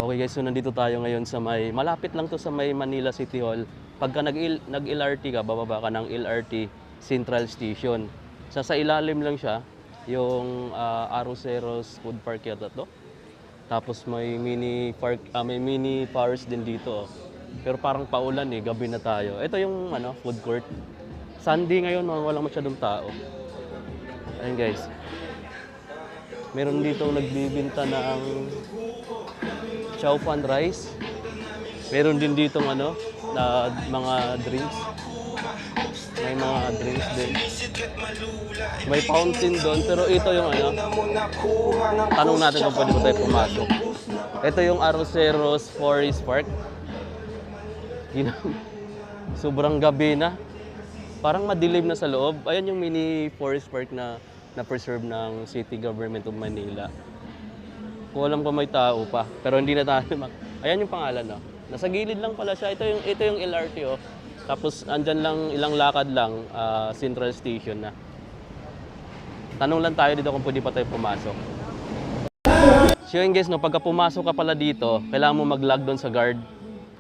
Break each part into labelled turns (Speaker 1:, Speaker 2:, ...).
Speaker 1: Okay guys, so nandito tayo ngayon sa malapit lang to sa may Manila City Hall. Pagka nag-LRT ka, bababa ka ng LRT Central Station. Sa ilalim lang siya, yung Arroceros Food Park yata to. Tapos may mini park, may mini forest din dito. Oh. Pero parang paulan eh, gabi na tayo. Ito yung food court. Sunday ngayon, walang masyadong tao. Ayun guys. Meron dito nagbibinta ng chow fan rice. Meron din dito na mga drinks. May mga drinks din. May fountain doon, pero ito yung tanong natin kung pwede ba tayo pumasok. Ito yung Arroceros Forest Park. Sobrang gabi na. Parang madilim na sa loob. Ayan yung mini forest park na preserve ng City Government of Manila. Kung alam ko may tao pa, pero hindi na tayo Ayan yung pangalan, no? Nasa gilid lang pala siya. Ito yung LRT, oh. Tapos andyan lang, ilang lakad lang, Central Station na. Tanong lang tayo dito kung pwede pa tayo pumasok. So yun guys, no, pagka pumasok ka pala dito, kailangan mo mag-log doon sa guard.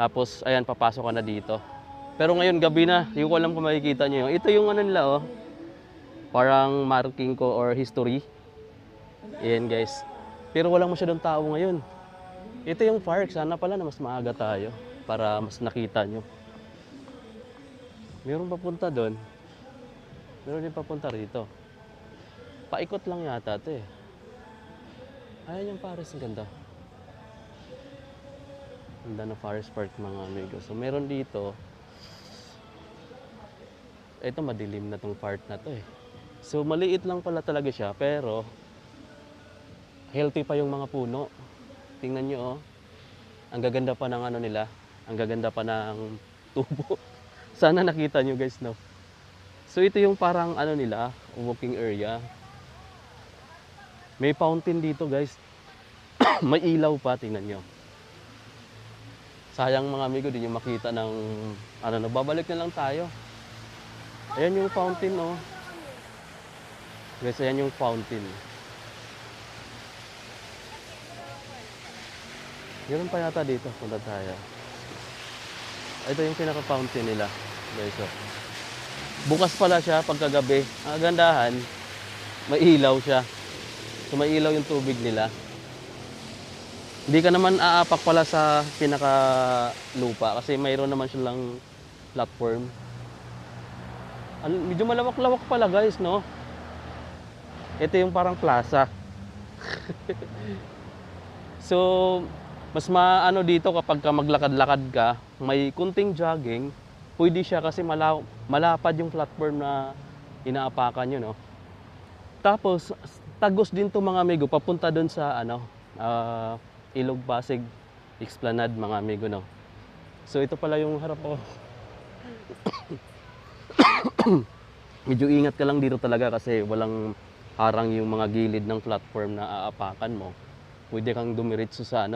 Speaker 1: Tapos, ayan, papasok ka na dito. Pero ngayon, gabi na. Hindi ko alam kung makikita nyo yung. Ito yung nila, oh. Parang marking ko or history. Ayan guys. Pero walang masyadong tao ngayon. Ito yung park. Sana pala na mas maaga tayo para mas nakita nyo. Meron papunta doon. Meron din papunta rito. Paikot lang yata ito eh. Ayan yung Paris. Ang ganda. Ganda na Forest Park mga amigo. So meron dito. Ito madilim na tong part na to eh. So maliit lang pala talaga siya pero healthy pa yung mga puno. Tingnan nyo oh. Ang gaganda pa ng nila. Ang gaganda pa ng tubo. Sana nakita nyo guys, no? So ito yung parang nila, walking area. May fountain dito guys. May ilaw pa, tingnan nyo. Sayang mga amigo, di nyo makita ng babalik na lang tayo. Ayan yung fountain, oh. Guys, ayan yung fountain. Meron pa yata dito, punta tayo. Ito yung pinaka-fountain nila. Guys, oh. Bukas pala siya pagkagabi. Ang gandahan, may ilaw siya. So may ilaw yung tubig nila. Hindi ka naman aapak pala sa pinaka-lupa kasi mayroon naman silang platform. Medyo malawak-lawak pala guys, no? Ito yung parang plaza. So, mas maano dito kapag ka maglakad-lakad ka, may kunting jogging, pwede siya kasi malapad yung platform na inaapakan nyo, no? Tapos, tagos din to mga amigo, papunta doon sa Ilog Pasig Esplanade mga amigo, no? So, ito pala yung harap ko. Medyo ingat ka lang dito talaga kasi walang harang yung mga gilid ng platform na aapakan mo. Pwede kang dumiretso sa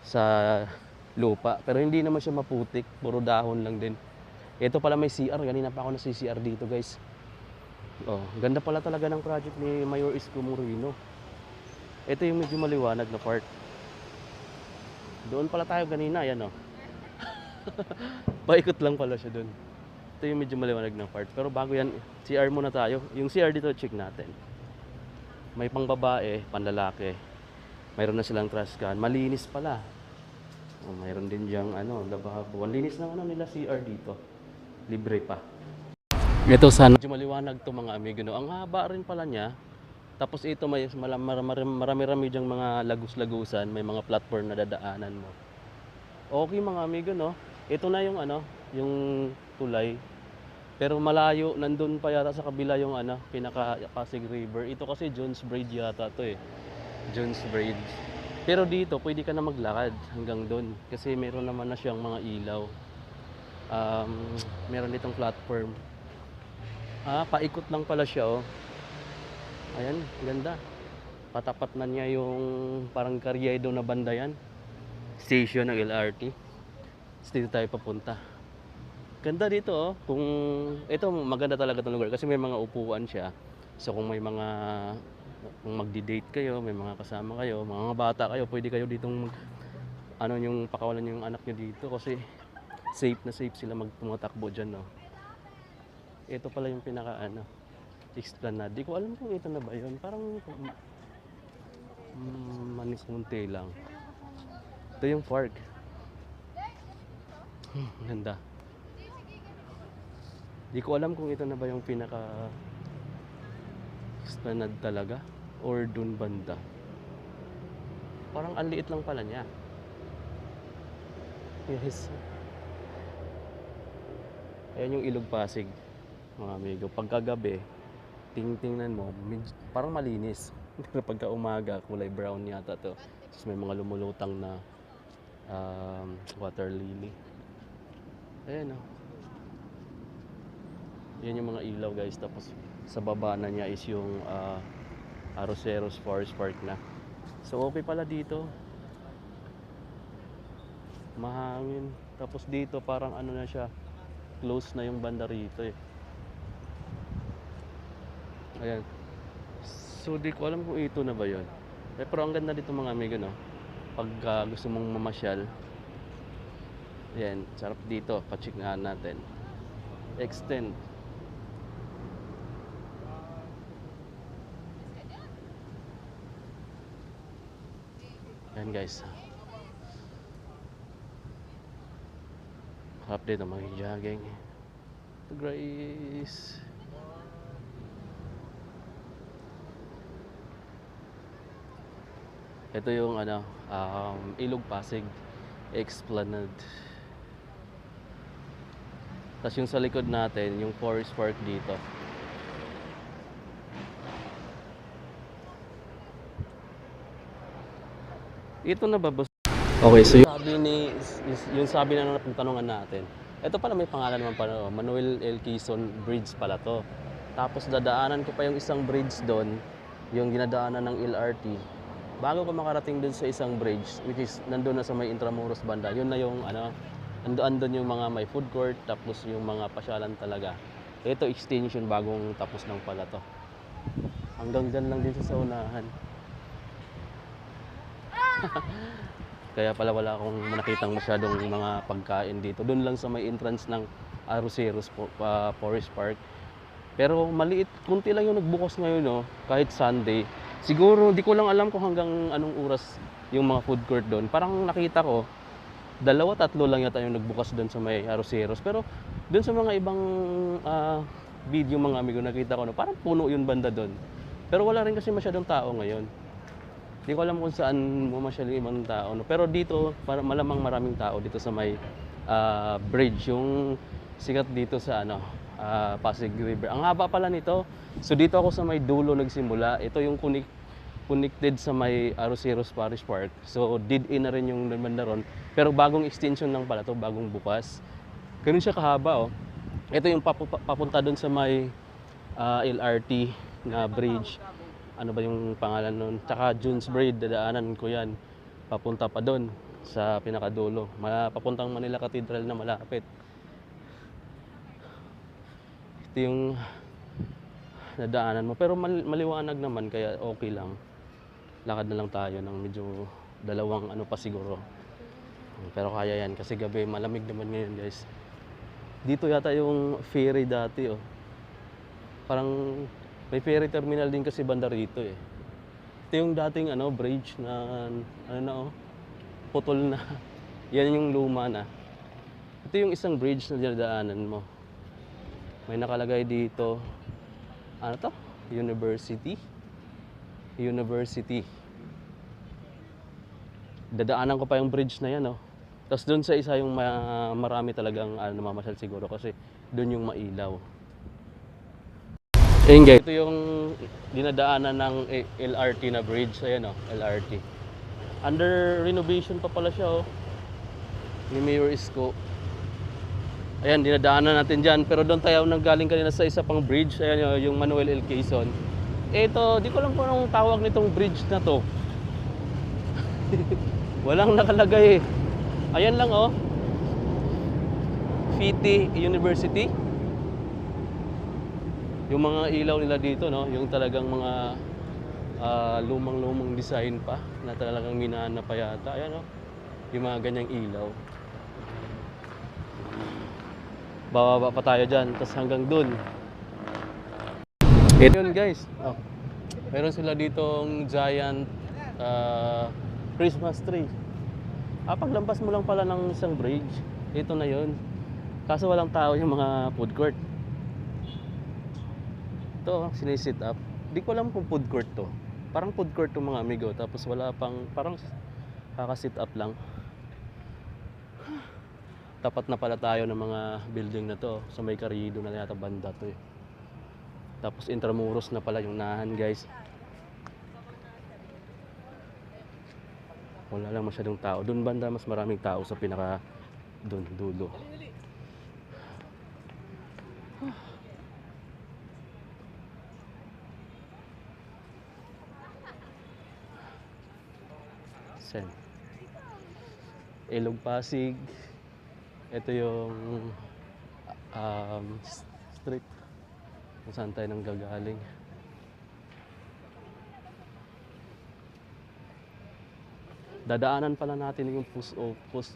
Speaker 1: sa lupa. Pero hindi naman siya maputik, puro dahon lang din. Ito pala may CR, ganina pa ako na CR dito guys. Oh, ganda pala talaga ng project ni Mayor Isko Moreno. Ito yung medyo maliwanag na part. Doon pala tayo ganina, yan oh. Paikot lang pala siya doon. Ito yung medyo maliwanag na part. Pero bago yan, CR muna tayo. Yung CR dito, check natin. May pang babae, panlalaki. Mayroon na silang trash can. Malinis pala. Oh, mayroon din diyang lavabo. Ang linis ng nila CR dito. Libre pa. Ito sana. Medyo maliwanag to mga amigo. No? Ang haba rin pala niya. Tapos ito may marami-rami diyang mga lagus-lagusan. May mga platform na dadaanan mo. Okay mga amigo, no? Ito na yung yung tulay. Pero malayo, nandun pa yata sa kabila yung pinaka-Pasig River. Ito kasi Jones Bridge yata to eh. Jones Bridge. Pero dito, pwede ka na maglakad hanggang doon. Kasi meron naman na siyang mga ilaw. Meron ditong platform. Paikot lang pala siya oh. Ayan, ganda. Patapat na niya yung parang Carriedo na banda yan. Station ng LRT. Dito tayo papunta. Ganda dito oh. Ito maganda talaga itong lugar kasi may mga upuan siya. So kung magdi-date kayo, may mga kasama kayo, mga bata kayo, pwede kayo ditong ano yung pakawalan yung anak nyo dito kasi safe na safe sila magtumatakbo dyan, no. Ito pala yung pinaka ano, Esplanade. Di ko alam kung ito na ba yun. Parang manikunti lang. Ito yung park. Ganda. Di ko alam kung ito na ba yung pinaka Esplanade talaga or dun banda. Parang ang liit lang pala niya. Yes. Ayan yung Ilog Pasig, mga amigo. Pagkagabi, tingnan mo, parang malinis. Pero pagka umaga, kulay brown yata to. Tapos may mga lumulutang na water lily. Ayan, oh. Yan yung mga ilaw, guys. Tapos sa baba na niya is yung Arroceros Forest Park na. So okay pala dito. Mahangin. Tapos dito parang ano na siya, close na yung banda rito eh. Ayan. So di ko alam kung ito na ba yun. Pero ang ganda dito, mga amigo, no? Pag gusto mong mamasyal. Ayan, sarap dito. Pa-check natin. Extend. Ayan, guys. Harap dito mag-jogging. To Grace. Ito yung ano, Ilog Pasig Esplanade. Tapos yung sa likod natin, yung Forest Park dito. Ito na ba, boss? Okay, so yung sabi na tanungan natin. Ito pala may pangalan naman pala, Manuel L. Quezon Bridge pala to. Tapos dadaanan ko pa yung isang bridge doon, yung dinadaanan ng LRT. Bago ko makarating doon sa isang bridge, which is nandun na sa may Intramuros banda, yun na yung ano, andun yung mga may food court, tapos yung mga pasyalan talaga. Ito extension, bagong tapos lang pala to. Hanggang dyan lang din sa unahan. Kaya pala wala akong nakitang masyadong mga pagkain dito. Doon lang sa may entrance ng Arroceros Forest Park. Pero maliit, kunti lang yung nagbukas ngayon, no? Kahit Sunday. Siguro, di ko lang alam kung hanggang anong oras yung mga food court doon. Parang nakita ko, 2-3 lang yata yung nagbukas doon sa may Arroceros. Pero doon sa mga ibang video, mga amigo, nakita ko, no? Parang puno yung banda doon. Pero wala rin kasi masyadong tao ngayon. Di ko alam kung saan masyadong ibang tao, no? Pero dito, malamang maraming tao dito sa may bridge. Yung sikat dito sa ano, Pasig River. Ang haba pala nito. So dito ako sa may dulo nagsimula. Ito yung connected sa may Arroceros Forest Park. So dead-end na rin yung banda ron. Pero bagong extension lang pala to, bagong bukas. Ganun siya kahaba, oh. Ito yung papunta doon sa may LRT na bridge. Ano ba yung pangalan nun? Tsaka June's Braid, dadaanan ko yan. Papunta pa doon sa pinakadulo. Papuntang Manila Cathedral na malapit. Ito yung nadaanan mo. Pero maliwanag naman, kaya okay lang. Lakad na lang tayo ng medyo 2 ano pa siguro. Pero kaya yan kasi gabi, malamig naman ngayon, guys. Dito yata yung ferry dati, oh. Parang may ferry terminal din kasi banda rito, eh. Ito yung dating ano, bridge na ano na, oh, putol na. Yan yung luma na. Ito yung isang bridge na dinadaanan mo. May nakalagay dito, ano to? University. Dadaanan ko pa yung bridge na yan, oh. Tapos doon sa isa yung marami talagang namamasyal siguro kasi doon yung mailaw. Ayun, guys, ito yung dinadaanan ng LRT na bridge. Ayan, oh, LRT. Under renovation pa pala siya, oh. Ni Mayor Isko. Ayan, dinadaanan natin dyan. Pero doon tayo nanggaling kanina sa isa pang bridge. Ayan, yung Manuel L. Quezon. Ito, di ko alam kung anong tawag nitong bridge na to. Walang nakalagay, eh. Ayan lang, oh. FITI University. Yung mga ilaw nila dito, no? Yung talagang mga lumang-lumang design pa na talagang minana pa yata. Ayan, oh. Yung mga ganyang ilaw. Bababa pa tayo dyan, tapos hanggang dun. Ito yun guys. Oh. Meron sila ditong giant Christmas tree. Paglampas mo lang pala ng isang bridge, ito na yun. Kaso walang tao yung mga food court. Ito, sinisit up. Di ko alam kung food court to. Parang food court to mga amigo. Tapos wala pang, parang kaka-sit up lang. Tapat na pala tayo ng mga building na to. Sa may Carriedo na yata banda to eh. Tapos Intramuros na pala yung nahan guys. Wala lang masyadong tao. Doon banda mas maraming tao sa pinaka doon dulo. Sen. Ilog Pasig. Ito yung street kung saan tayo nang gagaling. Dadaanan pala natin yung post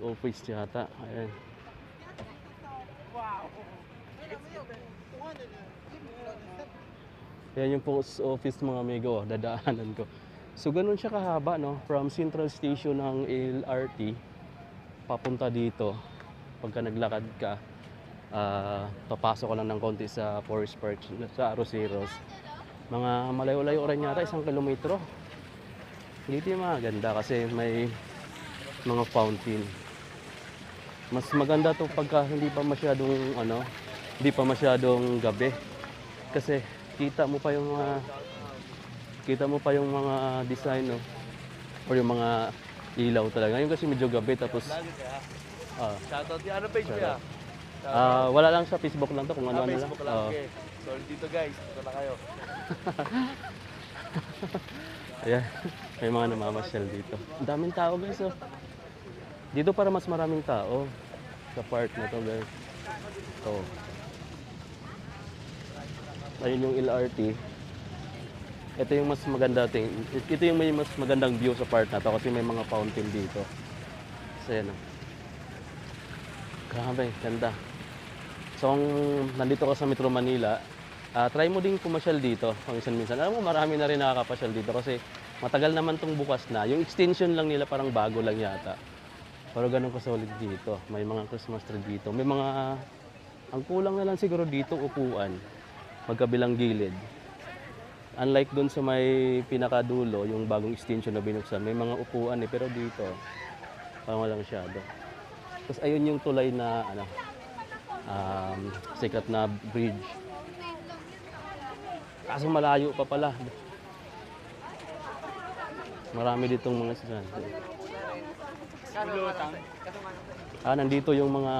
Speaker 1: office yata. Ayan. Yan yung post office mga amigo, dadaanan ko. So ganun siya kahaba no, from Central Station ng LRT papunta dito. Pagka naglakad ka, papasok ka lang ng konti sa Forest Park, sa Aroseros. Mga malayo-layo rin yata, 1 kilometro. Dito yung maganda kasi may mga fountain. Mas maganda to pagka hindi pa masyadong hindi pa masyadong gabi. Kasi kita mo pa yung mga design no, or yung mga ilaw talaga. Ngayon kasi medyo gabi tapos
Speaker 2: Shoutout niya. Ano page mo ya?
Speaker 1: wala lang sa Facebook lang to kung ano lang.
Speaker 2: Facebook lang. Okay. So dito guys, dito na kayo.
Speaker 1: Ayan, may mga namamasyal dito. Ang daming tao guys oh. Dito para mas maraming tao sa part na to guys. So, ayun yung LRT. Ito yung mas maganda ito yung may mas magandang view sa part na to kasi may mga fountain dito. So yan oh. Grabe, ganda. So kung nandito ka sa Metro Manila, try mo din pumasyal dito minsan-minsan. Alam mo, marami na rin nakakapasyal dito kasi matagal naman tong bukas na. Yung extension lang nila parang bago lang yata. Pero ganun ka-solid dito. May mga Christmas tree dito. May mga, ang kulang na lang siguro dito, upuan. Magkabilang gilid. Unlike dun sa may pinakadulo, yung bagong extension na binuksan, may mga upuan eh. Pero dito, parang walang masyado. Tapos ayun yung tulay na sikat na bridge. Kaso malayo pa pala. Marami ditong mga sasakyan. Nandito yung mga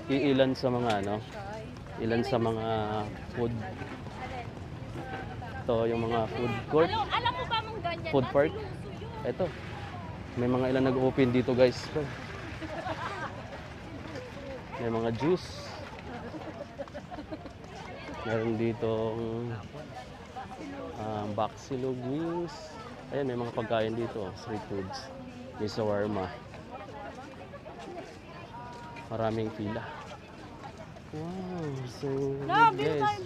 Speaker 1: ilan sa mga food. Ito yung mga food court.
Speaker 3: Alam mo ba mong ganyan?
Speaker 1: Food park. Ito. May mga ilan nag-open dito, guys. May mga juice. Meron ditong baksilog wings. Ayan, may mga pagkain dito, street foods. May shawarma. Maraming pila. Wow, so good guys.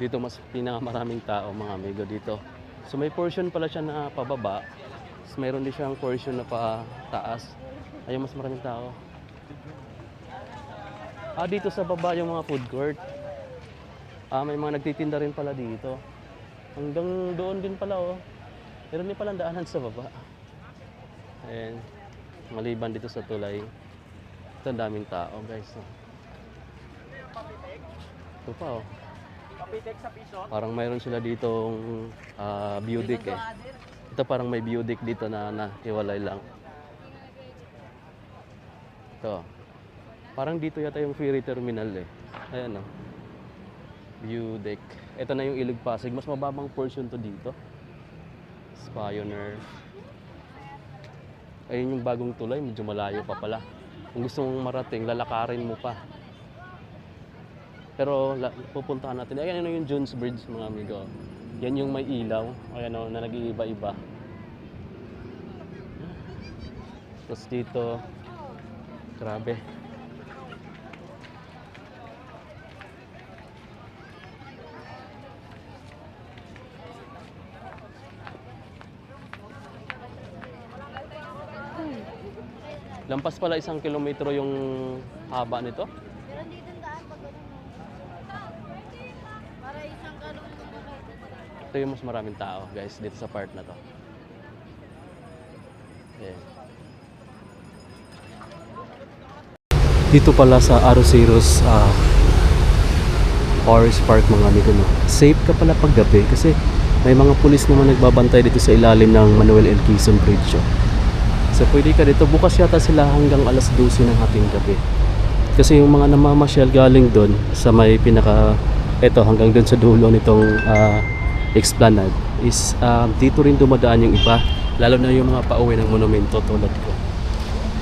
Speaker 1: Dito mas pinakamaraming tao mga amigo dito. So may portion pala siya na pababa. Tapos mayroon din siyang portion na pa taas. Ayun, mas maraming tao. Dito sa baba yung mga food court. May mga nagtitinda rin pala dito. Hanggang doon din pala oh. Meron din pala daanan sa baba. Ayan. Maliban dito sa tulay. Ito ang daming tao guys. Ito pa oh. Parang mayroon sila ditong view deck eh. Ito parang may view deck dito na hiwalay lang. Ito. Parang dito yata yung ferry terminal eh. Ayan oh. View deck. Ito na yung Ilog Pasig. Mas mababang portion to dito. Pioneer. Ayun yung bagong tulay. Medyo malayo pa pala. Kung gusto mong marating, lalakarin mo pa. Pero pupuntahan natin. Ayan yung Jones Bridge mga amigo. Yan yung may ilaw. Ayan o, na nag-iiba-iba. Tapos dito, grabe. Lampas pala 1 kilometro yung haba nito.
Speaker 3: Meron dito daan pag ganun. Para isang galon lang.
Speaker 1: Ito yung mas maraming tao, guys, dito sa part na to. Ayan. Dito pala sa Arroceros Forest Park mga amigo, no? Safe ka pala pag gabi kasi may mga pulis naman nagbabantay dito sa ilalim ng Manuel L. Quezon Bridge. So pwede ka dito. Bukas yata sila hanggang alas 12 ng hating gabi. Kasi yung mga namamasyal galing doon sa may pinaka, eto hanggang doon sa dulo nitong Esplanade is dito rin dumadaan yung iba. Lalo na yung mga pauwi ng monumento tulad ko.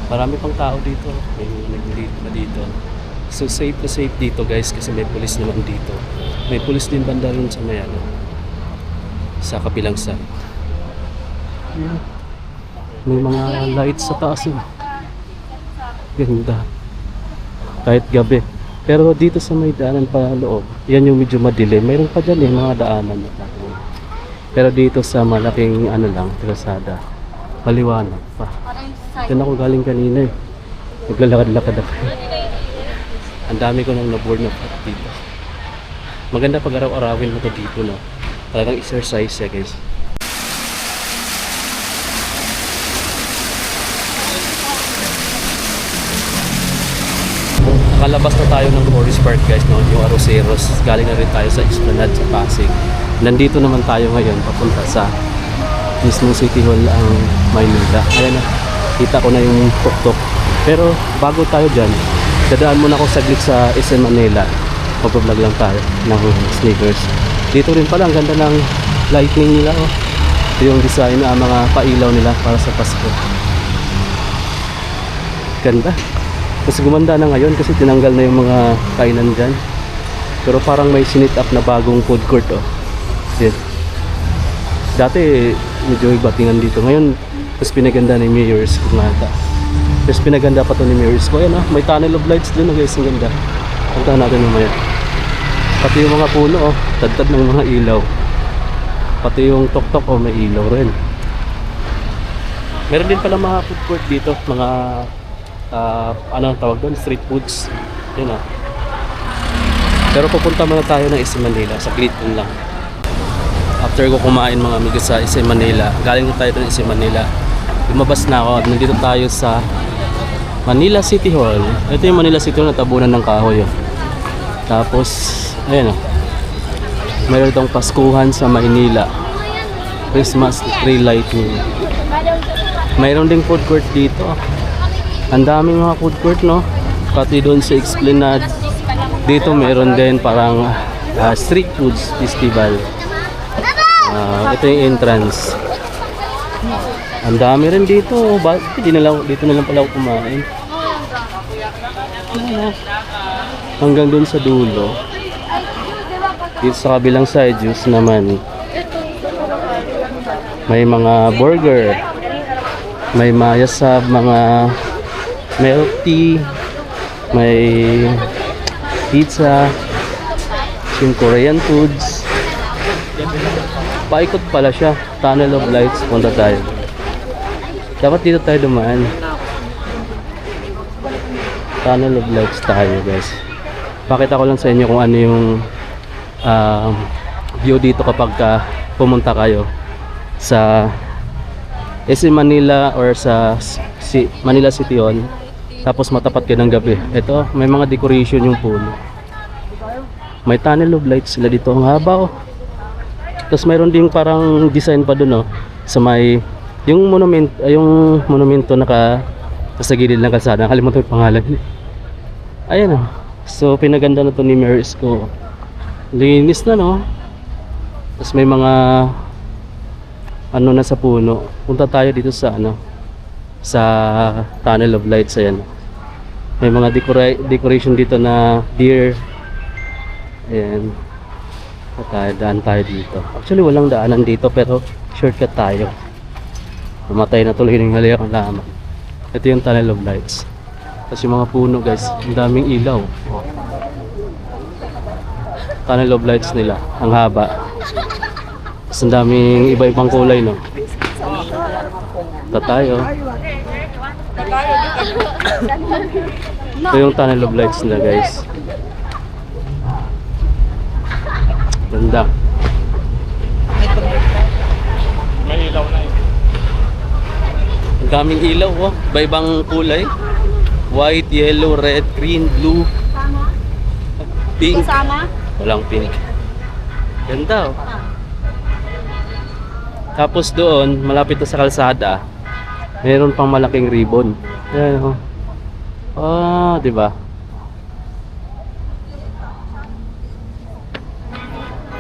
Speaker 1: Marami pang tao dito. May nag-lead na dito. So safe na safe dito guys kasi may pulis naman dito. May pulis din banda rin sa may ano, sa kabilang side. Yeah. May mga lights sa taas yun. Ganda. Kahit gabi. Pero dito sa may daanan pa loob, yan yung medyo madilim. Mayroon pa dyan mga daanan. Pero dito sa malaking ano lang, terasada, maliwanag pa. Diyan ako galing kanina eh. Naglalakad-lakad ako. Ang dami ko nang naboard na part dito. Maganda pag araw-arawin mo to dito, no? Talagang exercise siya guys. Nakalabas na tayo ng Forest Park guys, no? Yung Arroceros. Galing na rin tayo sa Esplanade sa Pasig. Nandito naman tayo ngayon papunta sa mismong City Hall ang Maynila. Ayan na, kita ko na yung tuk-tuk. Pero bago tayo dyan, dadaan muna ako saglit sa SM Manila. Mag-vlog lang tayo ng sneakers. Dito rin pala, ang ganda ng lightning nila. Oh. Ito yung design na mga pailaw nila para sa Pasko. Ganda. Mas gumanda na ngayon kasi tinanggal na yung mga kainan dyan. Pero parang may sinit up na bagong food court. Oh. Yan. Dati medyo iba tingnan dito. Ngayon, mas pinaganda ni Mayor's ko nga ata. Mas pinaganda pa to ni Mayor's ko. Ayan oh, may tunnel of lights dun. Guys, ang ganda. Puntahan natin mamaya. Pati yung mga puno oh, tad-tad ng mga ilaw. Pati yung tok-tok oh, may ilaw rin. Meron din pala mga food court dito. Mga ano ang tawag doon? Street foods. Yun oh. Pero pupunta muna tayo ng SM Manila. Sa Clinton lang. After ko kumain mga amigo sa SM Manila, galing tayo doon sa SM Manila. Lumabas na ako at nandito tayo sa Manila City Hall. Ito yung Manila City Hall na tabunan ng kahoy. Oh. Tapos, ayan oh. Mayroon itong Paskuhan sa Maynila. Christmas tree lighting. Mayroon ding food court dito. Ang daming mga food court, no? Pati doon sa Esplanade. Dito meron din parang street foods festival. Ito yung entrance. Ang dami rin dito. Dito na lang pala ako kumain. Hanggang doon sa dulo. Dito sa kabilang side, juice naman. May mga burger. May mayasab, mga milk tea. May pizza. Yung Korean foods. Paikot pala siya. Tunnel of lights. Punta tayo. Dapat dito tayo dumaan. Tunnel of lights tayo guys. Pakita ko lang sa inyo kung ano yung view dito kapag pumunta kayo sa SM Manila or sa Manila City Hall. Tapos matapat kayo ng gabi. Ito, may mga decoration yung puno. May tunnel of lights sila dito. Ang haba oh. Tapos mayroon ding parang design pa dun oh, sa may yung monumento sa gilid ng kalsada. Nakalimutan yung pangalan. Ayan oh. So pinaganda na to ni Mayor's ko. Linis na no. Tapos may mga ano na sa puno. Punta tayo dito sa sa tunnel of lights. Ayan. May mga decoration dito na deer. Ayan. Daan tayo dito. Actually, walang daanan dito pero shortcut tayo. Namatay na tuloy ng halaman. Ito yung tunnel of lights. Tapos yung mga puno guys, ang daming ilaw. Oh. Tunnel of lights nila, ang haba. Tapos ang daming iba-ibang kulay, no? Ito tayo. Ito yung tunnel of lights nila guys. Ganda.
Speaker 2: May ilaw na eh.
Speaker 1: Ang daming ilaw, oh. Iba-ibang kulay. White, yellow, red, green, blue, pink.
Speaker 3: Kasama?
Speaker 1: Walang pink. Ganda, oh. Tapos doon, malapit na sa kalsada, meron pang malaking ribbon. Ayan, oh. Ah, di ba?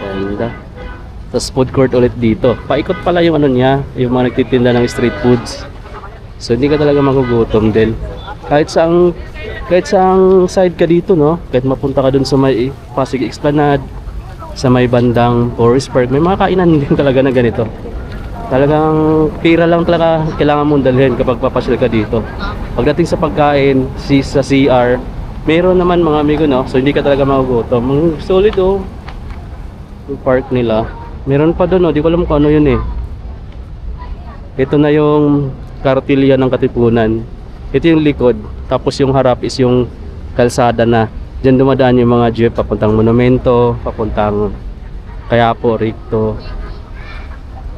Speaker 1: Ganda. Tapos food court ulit dito. Paikot pala yung ano niya, yung mga nagtitinda ng street foods. So hindi ka talaga magugutom din. Kahit saang side ka dito, no? Kahit mapunta ka dun sa may Pasig Esplanade, sa may bandang Forest Park, may mga kainan din talaga na ganito. Talagang pira lang talaga kailangan mong dalhin kapag papasyal ka dito. Pagdating sa pagkain, sa CR, meron naman mga amigo, no? So hindi ka talaga magugutom. Solid, oh. Yung park nila. Meron pa doon, oh. Di ko alam kung ano yun, eh. Ito na yung kartilya ng Katipunan. Ito yung likod. Tapos yung harap is yung kalsada na. Diyan dumadaan yung mga jeep papuntang Monumento, papuntang Quiapo, Ricto.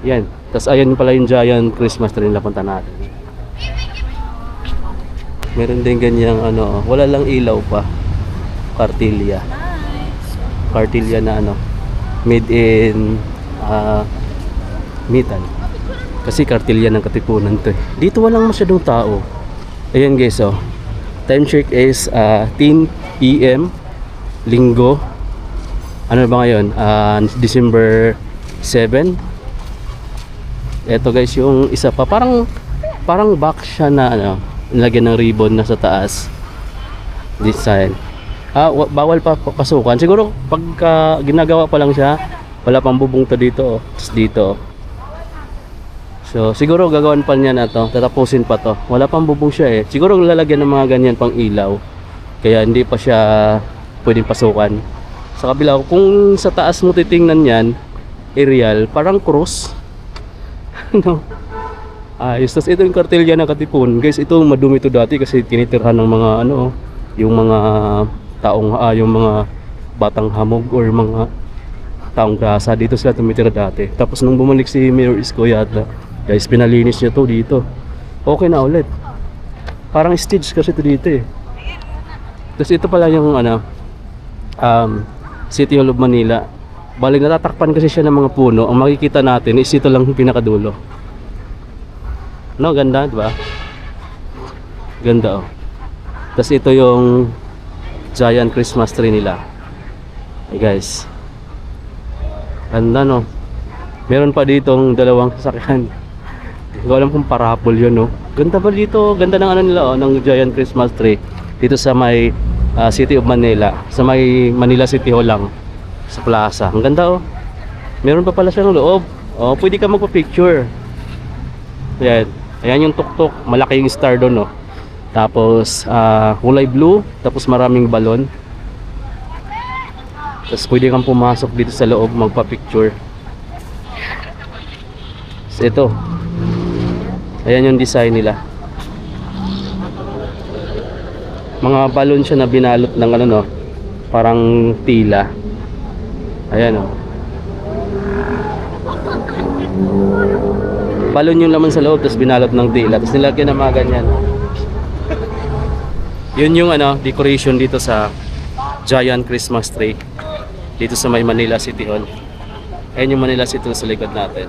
Speaker 1: Yan. Tapos ayan pala yung giant Christmas tree na punta natin. Meron din ganyang ano, wala lang ilaw pa. Kartilya. Kartilya na ano, made in metal. Kasi kartilya ng Katipunan to eh. Dito walang masyadong tao. Ayan guys, oh. Time check is 10 PM, Linggo. Ano ba ngayon? December 7. Ito guys yung isa pa. Parang box siya na ano, nilagyan ng ribbon na sa taas. Design. Bawal pa pasukan. Siguro pagka ginagawa pa lang siya, wala pang bubong to dito, oh. Tapos dito, oh. So siguro gagawin pa niya na to, tatapusin pa to. Wala pang bubong siya eh. Siguro lalagyan ng mga ganyan pang ilaw. Kaya hindi pa siya pwedeng pasukan. Sa kabila, kung sa taas mo titingnan yan, aerial, parang cross. No. Ayos. Tapos ito yung kartilya ng Katipunan. Guys, ito madumi to dati kasi tinitirhan ng mga ano, yung mga taong yung mga batang hamog or mga taong grasa. Dito sila tumitira dati. Tapos nung bumalik si Mayor Isko yata, guys, pinalinis niya to dito. Okay na ulit. Parang stage kasi to dito eh. Tapos ito pala yung ano, City Hall of Manila. Bali natatakpan kasi siya ng mga puno. Ang makikita natin is ito lang yung pinakadulo. No, ganda, di ba? Ganda, oh. Tapos ito yung giant Christmas tree nila. Hey guys. Ganda, no? Meron pa ditong dalawang sasakyan. Hindi ko alam kung parapol yun, no? Ganda pa dito. Ganda ng ano nila, oh, ng giant Christmas tree. Dito sa may City of Manila. Sa may Manila City Hall lang. Sa plaza. Ang ganda, oh. Meron pa pala siyang loob. Oh, pwede ka magpa-picture. Ayan. Ayan yung tuktok. Malaki yung star doon, oh. Tapos kulay blue. Tapos maraming balon. Tapos pwede kang pumasok dito sa loob magpa-picture. So, ito. Ayan yung design nila. Mga balon siya na binalot ng ano, no, parang tila. Ayan, oh. Balon yung laman sa loob tapos binalot ng tila. Tapos nilagyan ng mga ganyan. Yun yung ano, decoration dito sa giant Christmas tree dito sa may Manila City Hall. Ayan yung Manila City Hall sa likod natin.